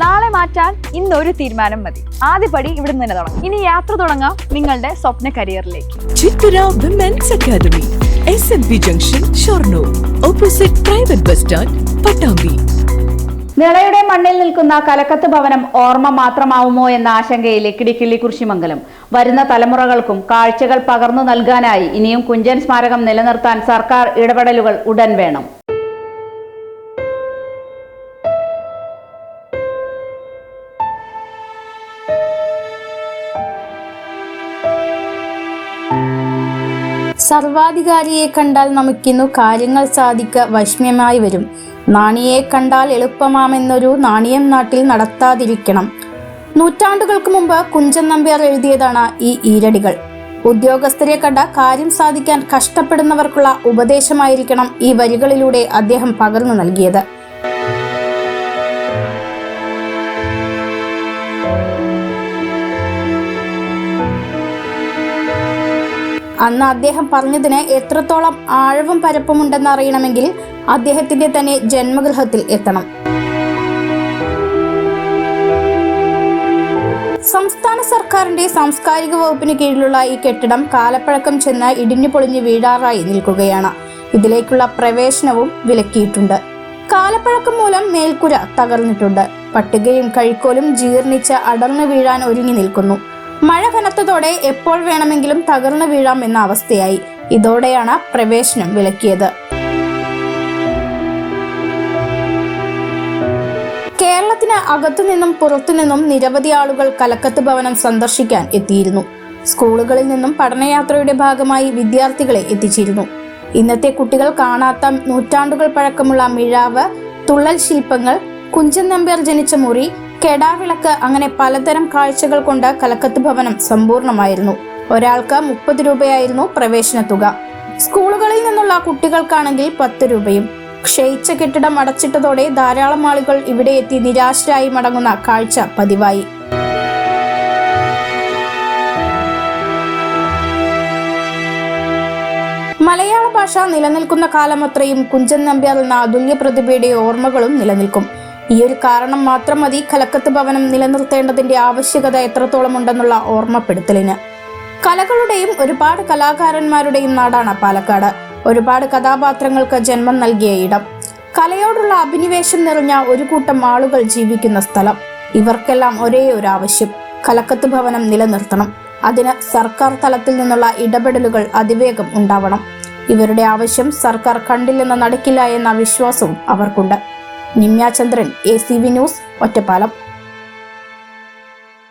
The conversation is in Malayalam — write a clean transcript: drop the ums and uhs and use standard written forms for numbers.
നാളെ മാറ്റാൻ ഇന്നൊരു തീരുമാനം മതി. ആദ്യപടി ഇവിടെ നിന്ന് തന്നെ തുടങ്ങാം. ഇനി യാത്ര തുടങ്ങാം നിങ്ങളുടെ സ്വപ്ന കരിയറിലേക്ക്. Chithara women's academy, SMB junction, Shoranur, opposite private bus stand, Pattambi. നിളയുടെ മണ്ണിൽ നിൽക്കുന്ന കലക്കത്ത് ഭവനം ഓർമ്മ മാത്രമാവുമോ എന്ന ആശങ്കയിൽ ഇക്കിടിക്കിള്ളി കുറിശിമംഗലം. വരുന്ന തലമുറകൾക്കും കാഴ്ചകൾ പകർന്നു നൽകാനായി ഇനിയും കുഞ്ചൻ സ്മാരകം നിലനിർത്താൻ സർക്കാർ ഇടപെടലുകൾ ഉടൻ വേണം. സർവാധികാരിയെ കണ്ടാൽ നമുക്കിന്നു കാര്യങ്ങൾ സാധിക്ക വൈഷ്മ്യമായി വരും. നാണിയെ കണ്ടാൽ എളുപ്പമാമെന്നൊരു നാണയം നാട്ടിൽ നടത്താതിരിക്കണം. നൂറ്റാണ്ടുകൾക്ക് മുമ്പ് കുഞ്ചൻ നമ്പ്യാർ എഴുതിയതാണ് ഈ ഈരടികൾ. ഉദ്യോഗസ്ഥരെ കണ്ട കാര്യം സാധിക്കാൻ കഷ്ടപ്പെടുന്നവർക്കുള്ള ഉപദേശമായിരിക്കണം ഈ വരികളിലൂടെ അദ്ദേഹം പകർന്നു നൽകിയത്. അന്ന് അദ്ദേഹം പറഞ്ഞതിന് എത്രത്തോളം ആഴവും പരപ്പുമുണ്ടെന്ന് അറിയണമെങ്കിൽ അദ്ദേഹത്തിന്റെ തന്നെ ജന്മഗൃഹത്തിൽ എത്തണം. സംസ്ഥാന സർക്കാരിന്റെ സാംസ്കാരിക വകുപ്പിന് കീഴിലുള്ള ഈ കെട്ടിടം കാലപ്പഴക്കം ചെന്ന് ഇടിഞ്ഞു പൊളിഞ്ഞു വീഴാറായി നിൽക്കുകയാണ്. ഇതിലേക്കുള്ള പ്രവേശനവും വിലക്കിയിട്ടുണ്ട്. കാലപ്പഴക്കം മൂലം മേൽക്കുര തകർന്നിട്ടുണ്ട്. പട്ടികയും കഴിക്കോലും ജീർണിച്ച് അടർന്നു വീഴാൻ ഒരുങ്ങി നിൽക്കുന്നു. മഴ കനത്തതോടെ എപ്പോൾ വേണമെങ്കിലും തകർന്നു വീഴാം എന്ന അവസ്ഥയായി. ഇതോടെയാണ് പ്രവേശനം വിലക്കിയത്. കേരളത്തിന് അകത്തുനിന്നും പുറത്തുനിന്നും നിരവധി ആളുകൾ കലക്കത്ത് ഭവനം സന്ദർശിക്കാൻ എത്തിയിരുന്നു. സ്കൂളുകളിൽ നിന്നും പഠനയാത്രയുടെ ഭാഗമായി വിദ്യാർത്ഥികളെ എത്തിച്ചിരുന്നു. ഇന്നത്തെ കുട്ടികൾ കാണാത്ത നൂറ്റാണ്ടുകൾ പഴക്കമുള്ള മിഴാവ്, തുള്ളൽ ശില്പങ്ങൾ, കുഞ്ചൻ നമ്പ്യാർ ജനിച്ച മുറി, കെടാവിളക്ക്, അങ്ങനെ പലതരം കാഴ്ചകൾ കൊണ്ട് കലക്കത്ത് ഭവനം സമ്പൂർണമായിരുന്നു. ഒരാൾക്ക് 30 രൂപയായിരുന്നു പ്രവേശന തുക. സ്കൂളുകളിൽ നിന്നുള്ള കുട്ടികൾക്കാണെങ്കിൽ 10 രൂപയും. ക്ഷയിച്ച കെട്ടിടം അടച്ചിട്ടതോടെ ധാരാളം ആളുകൾ ഇവിടെ എത്തി നിരാശരായി മടങ്ങുന്ന കാഴ്ച പതിവായി. മലയാള ഭാഷ നിലനിൽക്കുന്ന കാലമത്രയും കുഞ്ചൻ നമ്പ്യാർ എന്ന അതുല്യ പ്രതിഭയുടെ ഓർമ്മകളും നിലനിൽക്കും. ഈ ഒരു കാരണം മാത്രം മതി കലക്കത്ത് ഭവനം നിലനിർത്തേണ്ടതിന്റെ ആവശ്യകത എത്രത്തോളം ഉണ്ടെന്നുള്ള ഓർമ്മപ്പെടുത്തലിന്. കലകളുടെയും ഒരുപാട് കലാകാരന്മാരുടെയും നാടാണ് പാലക്കാട്. ഒരുപാട് കഥാപാത്രങ്ങൾക്ക് ജന്മം നൽകിയ ഇടം. കലയോടുള്ള അഭിനിവേശം നിറഞ്ഞ ഒരു കൂട്ടം ആളുകൾ ജീവിക്കുന്ന സ്ഥലം. ഇവർക്കെല്ലാം ഒരേ ഒരു ആവശ്യം: കലക്കത്ത് ഭവനം നിലനിർത്തണം. അതിന് സർക്കാർ തലത്തിൽ നിന്നുള്ള ഇടപെടലുകൾ അതിവേഗം ഉണ്ടാവണം. ഇവരുടെ ആവശ്യം സർക്കാർ കണ്ടില്ലെന്ന് നടക്കില്ല എന്ന വിശ്വാസവും അവർക്കുണ്ട്. നിമ്യ ചന്ദ്രൻ, ACV ന്യൂസ്, ഒറ്റപ്പാലം.